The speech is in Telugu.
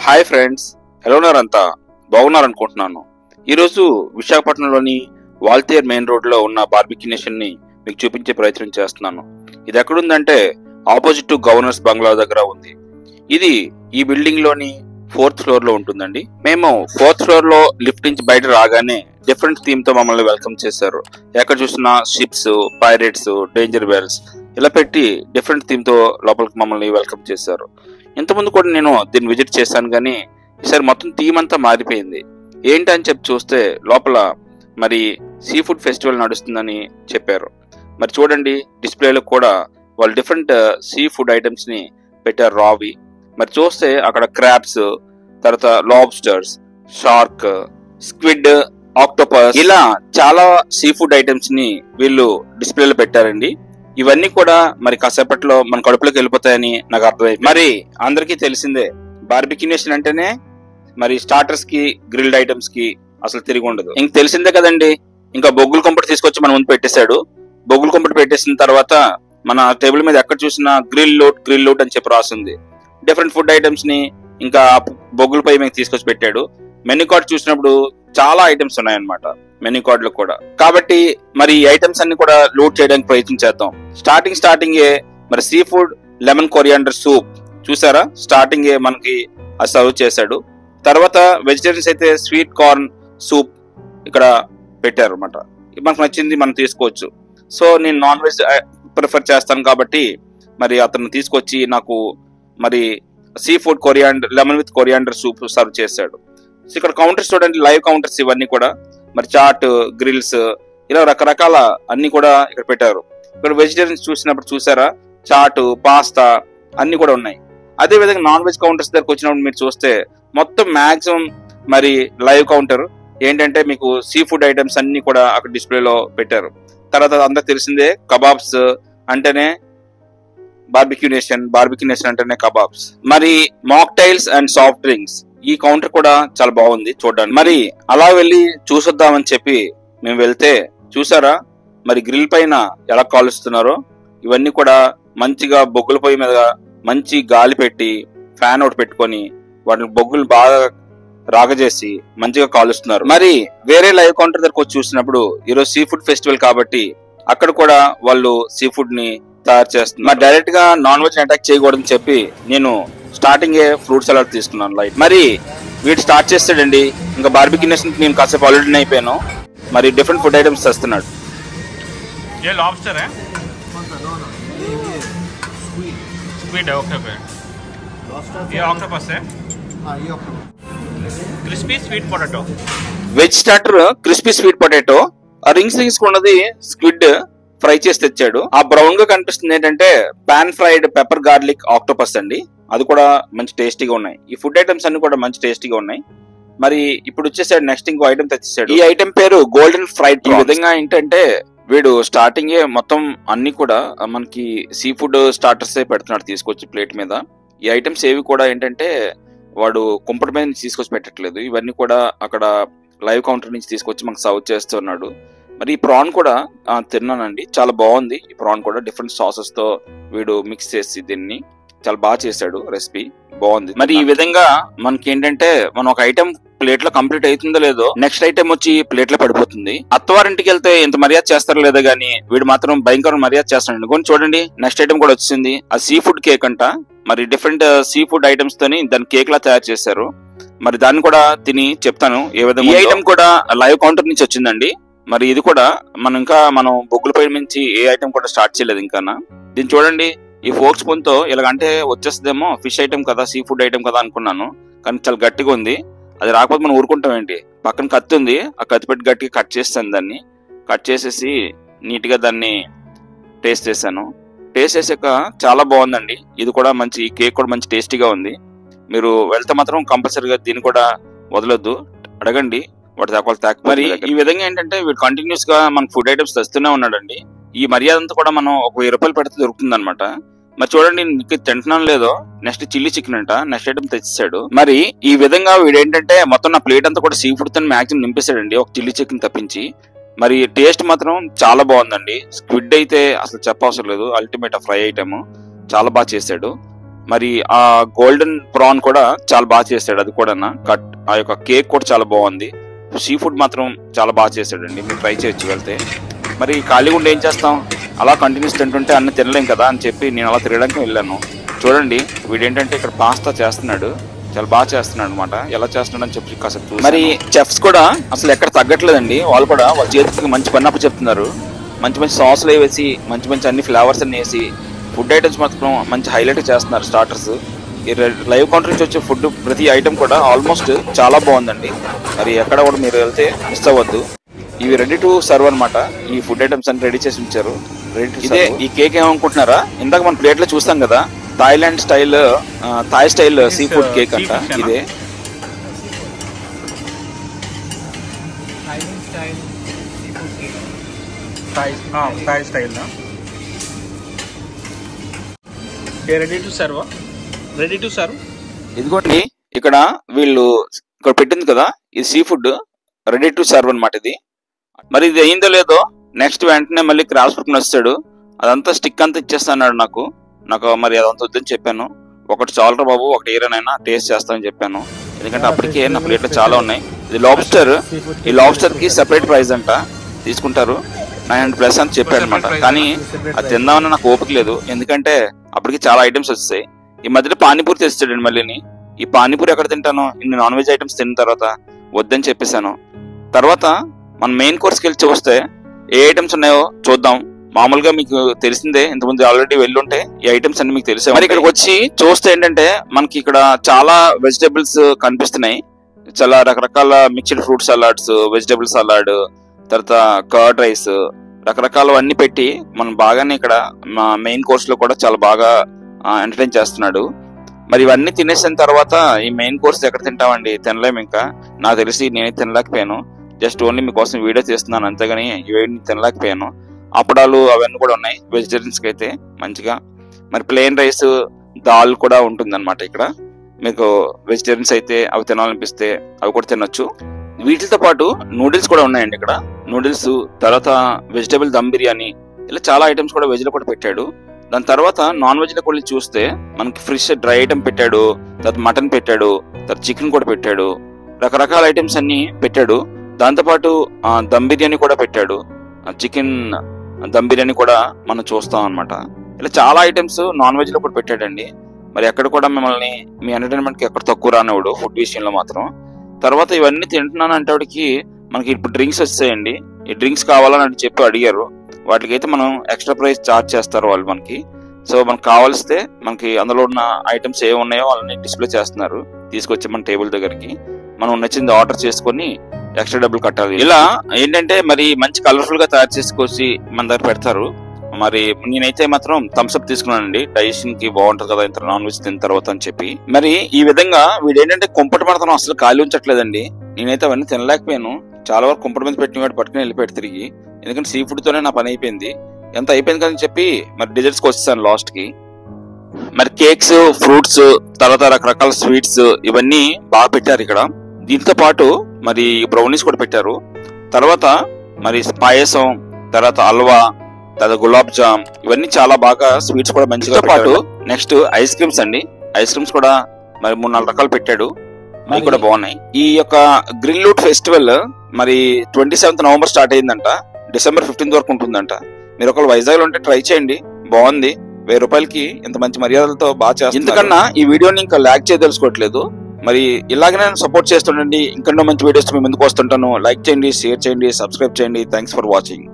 హాయ్ ఫ్రెండ్స్, ఎలా ఉన్నారంతా? బాగున్నారనుకుంటున్నాను. ఈరోజు విశాఖపట్నంలోని వాల్తేర్ మెయిన్ రోడ్లో ఉన్న బార్బిక్యూ నేషన్ని మీకు చూపించే ప్రయత్నం చేస్తున్నాను. ఇది ఎక్కడుందంటే ఆపోజిట్ టు గవర్నర్స్ బంగ్లా దగ్గర ఉంది. ఇది ఈ బిల్డింగ్లోని 4th ఫ్లోర్లో ఉంటుందండి. మేము 4th ఫ్లోర్లో లిఫ్ట్ నుంచి బయట రాగానే డిఫరెంట్ థీమ్తో మమ్మల్ని వెల్కమ్ చేశారు. ఎక్కడ చూసినా షిప్స్, పైరేట్స్, డేంజర్ బెల్స్ ఇలా పెట్టి డిఫరెంట్ థీమ్తో లోపలికి మమ్మల్ని వెల్కమ్ చేశారు. ఇంతకుముందు కూడా నేను దీన్ని విజిట్ చేశాను, కానీ ఈసారి మొత్తం థీమ్ అంతా మారిపోయింది. ఏంటి అని చెప్పి చూస్తే లోపల మరి సీ ఫుడ్ ఫెస్టివల్ నడుస్తుందని చెప్పారు. మరి చూడండి, డిస్ప్లేలో కూడా వాళ్ళు డిఫరెంట్ సీ ఫుడ్ ఐటమ్స్ ని పెట్టారు, రావి. మరి చూస్తే అక్కడ క్రాబ్స్, తర్వాత లాబ్స్టర్స్, షార్క్, స్క్విడ్, ఆక్టోపస్ ఇలా చాలా సీ ఫుడ్ ఐటమ్స్ ని వీళ్ళు డిస్ప్లేలో పెట్టారండి. ఇవన్నీ కూడా మరి కాసేపట్లో మన కడుపులోకి వెళ్ళిపోతాయని నాకు అర్థమైంది. మరి అందరికీ తెలిసిందే, బార్బిక్యూ నేషన్ అంటేనే మరి స్టార్టర్స్ కి, గ్రిల్డ్ ఐటమ్స్ కి అసలు తిరిగి ఉండదు. ఇంక తెలిసిందే కదండి. ఇంకా బొగ్గుల కొంపటి తీసుకొచ్చి మన ముందు పెట్టేశాడు. బొగ్గుల కొంపటి పెట్టేసిన తర్వాత మన టేబుల్ మీద ఎక్కడ చూసినా గ్రిల్ లోట్ అని చెప్పి రాసింది. డిఫరెంట్ ఫుడ్ ఐటమ్స్ ని ఇంకా బొగ్గులపై మీకు తీసుకొచ్చి పెట్టాడు. మెనూ కార్డ్ చూసినప్పుడు చాలా ఐటమ్స్ ఉన్నాయన్నమాట మెనూ కార్డ్ లో కూడా. కాబట్టి మరి ఈ ఐటమ్స్ అన్ని కూడా లోడ్ చేయడానికి ప్రయత్నం చేద్దాం. స్టార్టింగ్ మరి sea food lemon coriander soup చూసారా, స్టార్టింగ్ మనకి అది సర్వ్ చేశాడు. తర్వాత వెజిటేరియన్స్ అయితే స్వీట్ కార్న్ సూప్ ఇక్కడ పెట్టారు అనమాట. మనకు నచ్చింది మనం తీసుకోవచ్చు. సో నేను నాన్ వెజ్ ప్రిఫర్ చేస్తాను కాబట్టి మరి అతను తీసుకొచ్చి నాకు మరి sea food lemon with coriander soup serve చేశాడు. సో ఇక్కడ కౌంటర్స్ చూడండి, లైవ్ కౌంటర్స్ ఇవన్నీ కూడా. మరి చాట్, గ్రిల్స్ ఇలా రకరకాల అన్ని కూడా ఇక్కడ పెట్టారు. ఇక్కడ వెజిటేరియన్స్ చూసినప్పుడు చూసారా, చాట్, పాస్తా అన్ని కూడా ఉన్నాయి. అదే విధంగా నాన్ వెజ్ కౌంటర్స్ దగ్గరకు వచ్చినప్పుడు మీరు చూస్తే మొత్తం మాక్సిమం మరి లైవ్ కౌంటర్ ఏంటంటే మీకు సీ ఫుడ్ ఐటమ్స్ అన్ని కూడా అక్కడ డిస్ప్లేలో పెట్టారు. తర్వాత అందరికి తెలిసిందే, కబాబ్స్ అంటేనే బార్బిక్యూ నేషన్ అంటేనే కబాబ్స్. మరి మాక్టైల్స్ అండ్ సాఫ్ట్ డ్రింక్స్ ఈ కౌంటర్ కూడా చాలా బాగుంది చూడడానికి. మరి అలా వెళ్ళి చూసొద్దామని చెప్పి మేము వెళ్తే చూసారా, మరి గ్రిల్ పైన ఎలా కాలుస్తున్నారో. ఇవన్నీ కూడా మంచిగా బొగ్గుల పొయ్యి మీద మంచి గాలి పెట్టి ఫ్యాన్ ఒకటి పెట్టుకొని వాటిని బొగ్గులు బాగా రాగజేసి మంచిగా కాలుస్తున్నారు. మరి వేరే లైవ్ కౌంటర్ దగ్గరకు వచ్చి చూసినప్పుడు ఈరోజు సీ ఫుడ్ ఫెస్టివల్ కాబట్టి అక్కడ కూడా వాళ్ళు సీ ఫుడ్ ని తయారు చేస్తున్నారు. మరి డైరెక్ట్ గా నాన్ వెజ్ అటాక్ చేయకూడదని చెప్పి నేను స్టార్టింగ్ ఫ్రూట్ సలాడ్ తీసుకున్నాను లైట్. మరి వీటి స్టార్ట్ చేస్తాడండి. ఇంకా బార్బిక్యూ నేషన్ నేను కాసేపు ఆల్రెడీ అయిపోయాను. మరి డిఫరెంట్ ఫుడ్ ఐటమ్స్ చేస్తున్నాడు. Crispy sweet potato, veg starter crispy sweet potato. ఆ రింగ్స్ ఉన్నది స్క్విడ్ ఫ్రై చేసి తెచ్చాడు. ఆ బ్రౌన్ గా కనిపిస్తుంది ఏంటంటే pan fried pepper garlic octopus అండి. అది కూడా మంచి టేస్టీగా ఉన్నాయి. ఈ ఫుడ్ ఐటమ్స్ అన్ని కూడా మంచి టేస్టీగా ఉన్నాయి. మరి ఇప్పుడు వచ్చేసాడు నెక్స్ట్ ఇంకో ఐటమ్ తెచ్చేసాడు. ఈ ఐటమ్ పేరు గోల్డెన్ ఫ్రైడ్. ఈ విధంగా ఏంటంటే వీడు స్టార్టింగే మొత్తం అన్ని కూడా మనకి సీ ఫుడ్ స్టార్టర్స్ పెడుతున్నాడు తీసుకొచ్చి ప్లేట్ మీద. ఈ ఐటమ్స్ ఏవి కూడా ఏంటంటే వాడు కుంపటి మీద నుంచి తీసుకొచ్చి పెట్టట్లేదు. ఇవన్నీ కూడా అక్కడ లైవ్ కౌంటర్ నుంచి తీసుకొచ్చి మనకు సర్వ్ చేస్తున్నాడు. మరి ఈ ప్రాన్ కూడా తిన్నానండి, చాలా బాగుంది. ఈ ప్రాన్ కూడా డిఫరెంట్ సాసెస్ తో వీడు మిక్స్ చేసి దీన్ని చాలా బాగా చేశాడు. రెసిపీ బాగుంది. మరి ఈ విధంగా మనకి ఏంటంటే మనం ఒక ఐటమ్ ప్లేట్ లో కంప్లీట్ అవుతుందో లేదో నెక్స్ట్ ఐటమ్ వచ్చి ప్లేట్ లో పడిపోతుంది. అత్తవారింటికి వెళ్తే ఇంత మర్యాద చేస్తారో లేదో గానీ వీడు మాత్రం భయంకర మర్యాద చేస్తాడు. కొన్ని చూడండి, నెక్స్ట్ ఐటమ్ కూడా వచ్చింది. ఆ సీ ఫుడ్ కేక్ అంట. మరి డిఫరెంట్ సీ ఫుడ్ ఐటమ్స్ తోని దాన్ని కేక్ లా తయారు చేశారు. మరి దాన్ని కూడా తిని చెప్తాను ఏ విధంగా. ఈ ఐటమ్ కూడా లైవ్ కౌంటర్ నుంచి వచ్చిందండి. మరి ఇది కూడా మనం బొగ్గులపై నుంచి ఏ ఐటమ్ కూడా స్టార్ట్ చేయలేదు ఇంకా. దీన్ని చూడండి, ఈ ఫోక్ స్పూన్ తో ఇలాగంటే వచ్చేస్తుందేమో, ఫిష్ ఐటమ్ కదా, సీ ఫుడ్ ఐటమ్ కదా అనుకున్నాను. కానీ చాలా గట్టిగా ఉంది. అది రాకపోతే మనం ఊరుకుంటాం ఏంటి. పక్కన కత్తి ఉంది, ఆ కత్తి పెట్టి గట్టిగా కట్ చేస్తాను. దాన్ని కట్ చేసేసి నీట్ గా దాన్ని టేస్ట్ చేశాను. టేస్ట్ చేసాక చాలా బాగుందండి. ఇది కూడా మంచి, ఈ కేక్ కూడా మంచి టేస్టీగా ఉంది. మీరు వెళ్తే మాత్రం కంపల్సరీగా దీన్ని కూడా వదలొద్దు, అడగండి వాటి తాకు. మరి ఈ విధంగా ఏంటంటే వీడు కంటిన్యూస్ గా మన ఫుడ్ ఐటమ్స్ తెస్తూనే ఉన్నాడండి. ఈ మర్యాద అంతా కూడా మనం ఒక 1000 రూపాయలు పెడితే దొరుకుతుంది అనమాట. మరి చూడండి, నీకు తింటున్నాను లేదో నెక్స్ట్ చిల్లీ చికెన్ అంట నెక్స్ట్ ఐటమ్ తెచ్చాడు. మరి ఈ విధంగా వీడు ఏంటంటే మొత్తం నా ప్లేట్ అంతా కూడా సీ ఫుడ్ తో మాక్సిమం నింపేశాడండి, ఒక చిల్లీ చికెన్ తప్పించి. మరి టేస్ట్ మాత్రం చాలా బాగుందండి. స్క్విడ్ అయితే అసలు చెప్పవసరం లేదు, అల్టిమేట్ ఫ్రై ఐటమ్ చాలా బాగా చేశాడు. మరి ఆ గోల్డెన్ ప్రాన్ కూడా చాలా బాగా చేశాడు. అది కూడా కట్ ఆ యొక్క కేక్ కూడా చాలా బాగుంది. సీ ఫుడ్ మాత్రం చాలా బాగా చేశాడండి. మీరు ట్రై చేయొచ్చు వెళ్తే. మరి ఖాళీగా ఉండి ఏం చేస్తాం, అలా కంటిన్యూస్ తింటుంటే అన్ని తినలేం కదా అని చెప్పి నేను అలా తిరగడానికి వెళ్ళాను. చూడండి వీడేంటంటే ఇక్కడ పాస్తా చేస్తున్నాడు, చాలా బాగా చేస్తున్నాడు అనమాట. ఎలా చేస్తున్నాడు అని చెప్పి కాసేపు చూసి. మరి చెఫ్స్ కూడా అసలు ఎక్కడ తగ్గట్లేదండి. వాళ్ళు కూడా వాళ్ళ చేతికి మంచి పని అప్పు చెప్తున్నారు. మంచి మంచి సాస్లు వేసి మంచి మంచి అన్ని ఫ్లేవర్స్ అన్ని వేసి ఫుడ్ ఐటమ్స్ మాత్రం మంచి హైలైట్ చేస్తున్నారు. స్టార్టర్స్ ఈ లైవ్ కౌంటర్ నుంచి వచ్చే ఫుడ్ ప్రతి ఐటమ్ కూడా ఆల్మోస్ట్ చాలా బాగుందండి. మరి ఎక్కడ కూడా మీరు వెళ్తే మిస్ అవ్వద్దు. ఇవి రెడీ టు సర్వ్ అనమాట. ఈ ఫుడ్ ఐటమ్స్ అన్ని రెడీ చేసి ఉంచారు. ఇదే ఈ కేక్ ఏమనుకుంటున్నారా, ఇందాక మన ప్లేట్ లో చూస్తాం కదా, Thai style seafood cake అంట. ఇదే Thai style ready to serve. ఇదిగోండి ఇక్కడ వీళ్ళు ఇక్కడ పెట్టింది కదా, ఇది seafood ready to serve అనమాట. ఇది మరి ఇది అయిందో లేదో నెక్స్ట్ వెంటనే మళ్ళీ క్రాస్ పట్టుకుని వస్తాడు. అదంతా స్టిక్ అంతా ఇచ్చేస్తాడు నాకు మరి అదంతా వద్దని చెప్పాను. ఒకటి చాలరా బాబు, ఒకటి ఏరైనా టేస్ట్ చేస్తానని చెప్పాను. ఎందుకంటే అప్పటికే నా ప్లేట్లో చాలా ఉన్నాయి. ఇది లాబ్స్టర్. ఈ లాబ్స్టర్ కి సెపరేట్ ప్రైస్ అంట తీసుకుంటారు, 900+ అని చెప్పాడు అనమాట. కానీ అది తిందామని నాకు ఓపిక లేదు, ఎందుకంటే అప్పటికి చాలా ఐటమ్స్ వచ్చాయి. ఈ మధ్యలో పానీపూరి తెస్తాడండి మళ్ళీని. ఈ పానీపూరి ఎక్కడ తింటాను, ఇన్ని నాన్ వెజ్ ఐటమ్స్ తిన్న తర్వాత వద్దని చెప్పేశాను. తర్వాత మన మెయిన్ కోర్స్కి వెళ్ళి చూస్తే ఏ ఐటమ్స్ ఉన్నాయో చూద్దాం. మామూలుగా మీకు తెలిసిందే, ఇంతకుముందు ఆల్రెడీ వెళ్ళుంటే ఈ ఐటమ్స్ అన్ని మీకు తెలిసే. మరి ఇక్కడికి వచ్చి చూస్తే ఏంటంటే మనకి ఇక్కడ చాలా వెజిటేబుల్స్ కనిపిస్తున్నాయి. చాలా రకరకాల mixed fruit salads, vegetable salad, తర్వాత కర్డ్ రైస్, రకరకాలవన్నీ పెట్టి మనం బాగానే ఇక్కడ మా మెయిన్ కోర్స్ లో కూడా చాలా బాగా ఎంటర్టైన్ చేస్తున్నాడు. మరి ఇవన్నీ తినేసిన తర్వాత ఈ మెయిన్ కోర్స్ ఎక్కడ తింటామండి, తినలేము. ఇంకా నాకు తెలిసి నేనే తినలేకపోయాను. జస్ట్ ఓన్లీ మీకోసం వీడియో చేస్తున్నాను అంతేగాని ఇవన్నీ తినలేకపోయాను. అప్పడాలు అవన్నీ కూడా ఉన్నాయి వెజిటేరియన్స్ కి అయితే మంచిగా. మరి ప్లెయిన్ రైస్, దాల్ కూడా ఉంటుంది అనమాట ఇక్కడ. మీకు వెజిటేరియన్స్ అయితే అవి తినాలనిపిస్తే అవి కూడా తినొచ్చు. వీటితో పాటు నూడిల్స్ కూడా ఉన్నాయండి ఇక్కడ. నూడిల్స్, తర్వాత వెజిటేబుల్ దమ్ బిర్యానీ, ఇలా చాలా ఐటమ్స్ కూడా వెజ్ లో కూడా పెట్టాడు. దాని తర్వాత నాన్ వెజ్ లో కూడా చూస్తే మనకి ఫ్రెష్ డ్రై ఐటమ్ పెట్టాడు, తర్వాత మటన్ పెట్టాడు, తర్వాత చికెన్ కూడా పెట్టాడు, రకరకాల ఐటమ్స్ అన్ని పెట్టాడు. దాంతోపాటు దమ్ బిర్యానీ కూడా పెట్టాడు, చికెన్ దమ్ బిర్యానీ కూడా మనం చూస్తాం అనమాట. ఇలా చాలా ఐటమ్స్ నాన్ వెజ్ లో కూడా పెట్టాడండి. మరి ఎక్కడ కూడా మిమ్మల్ని మీ ఎంటర్టైన్మెంట్ కి ఎక్కడ తక్కువ రానివాడు ఫుడ్ విషయంలో మాత్రం. తర్వాత ఇవన్నీ తింటున్నాను అంటే వాడికి మనకి ఇప్పుడు డ్రింక్స్ వచ్చాయండి. ఈ డ్రింక్స్ కావాలని చెప్పి అడిగారు. వాటికైతే మనం ఎక్స్ట్రా ప్రైస్ చార్జ్ చేస్తారు వాళ్ళు మనకి. సో మనకు కావాల్స్తే మనకి అందులో ఉన్న ఐటమ్స్ ఏ ఉన్నాయో వాళ్ళని డిస్ప్లే చేస్తున్నారు, తీసుకొచ్చి మన టేబుల్ దగ్గరికి మనం నచ్చింది ఆర్డర్ చేసుకొని ఎక్స్ట్రా డబ్బులు కట్టాలి. ఇలా ఏంటంటే మరి మంచి కలర్ఫుల్ గా తయారు చేసుకొచ్చి మన దగ్గర పెడతారు. మరి నేనైతే మాత్రం థమ్స్అప్ తీసుకున్నానండి, డైజెషన్ కి బాగుంటది కదా ఇంత నాన్ వెజ్ తిన్న తర్వాత అని చెప్పి. మరి ఈ విధంగా వీడు ఏంటంటే కుంపటి పడతాను అసలు ఖాళీ ఉంచట్లేదండి. నేనైతే అవన్నీ తినలేకపోయాను. చాలా వరకు కుంపటి మీద పెట్టిన వాడు పట్టుకుని వెళ్ళిపోయాడు తిరిగి. ఎందుకంటే సీ ఫుడ్ తోనే నా పని అయిపోయింది. ఎంత అయిపోయింది కదని చెప్పి మరి డిజర్ట్స్ కి వచ్చేసాను లాస్ట్ కి. మరి కేక్స్, ఫ్రూట్స్, తర్వాత రకరకాల స్వీట్స్ ఇవన్నీ బాగా పెట్టారు ఇక్కడ. దీంతో పాటు మరి బ్రౌనీస్ కూడా పెట్టారు. తర్వాత మరి పాయసం, తర్వాత హల్వా, తర్వాత గులాబ్ జామ్, ఇవన్నీ చాలా బాగా స్వీట్స్ కూడా మంచిగా పాటు. నెక్స్ట్ ఐస్ క్రీమ్స్ అండి. ఐస్ క్రీమ్స్ కూడా మరి 3-4 రకాలు పెట్టాడు, అవి కూడా బాగున్నాయి. ఈ యొక్క గ్రిల్ లూట్ ఫెస్టివల్ మరి 27th నవంబర్ స్టార్ట్ అయిందంట, December 15th వరకు ఉంటుందంట. మీరు ఒకవేళ వైజాగ్ లో ఉంటే ట్రై చేయండి, బాగుంది. 1000 రూపాయలకి ఇంత మంచి మర్యాదలతో బాగా చేస్తారు. ఇంతకన్నా ఈ వీడియోని ఇంకా లాగ్ చేయదలుచుకోవట్లేదు. మరి ఇలాగనే సపోర్ట్ చేస్తుండండి. ఇంకన్నో మంచి వీడియోస్ మీ ముందుకు వస్తుంటాను. లైక్ చేయండి, షేర్ చేయండి, సబ్స్క్రైబ్ చేయండి. Thanks for watching.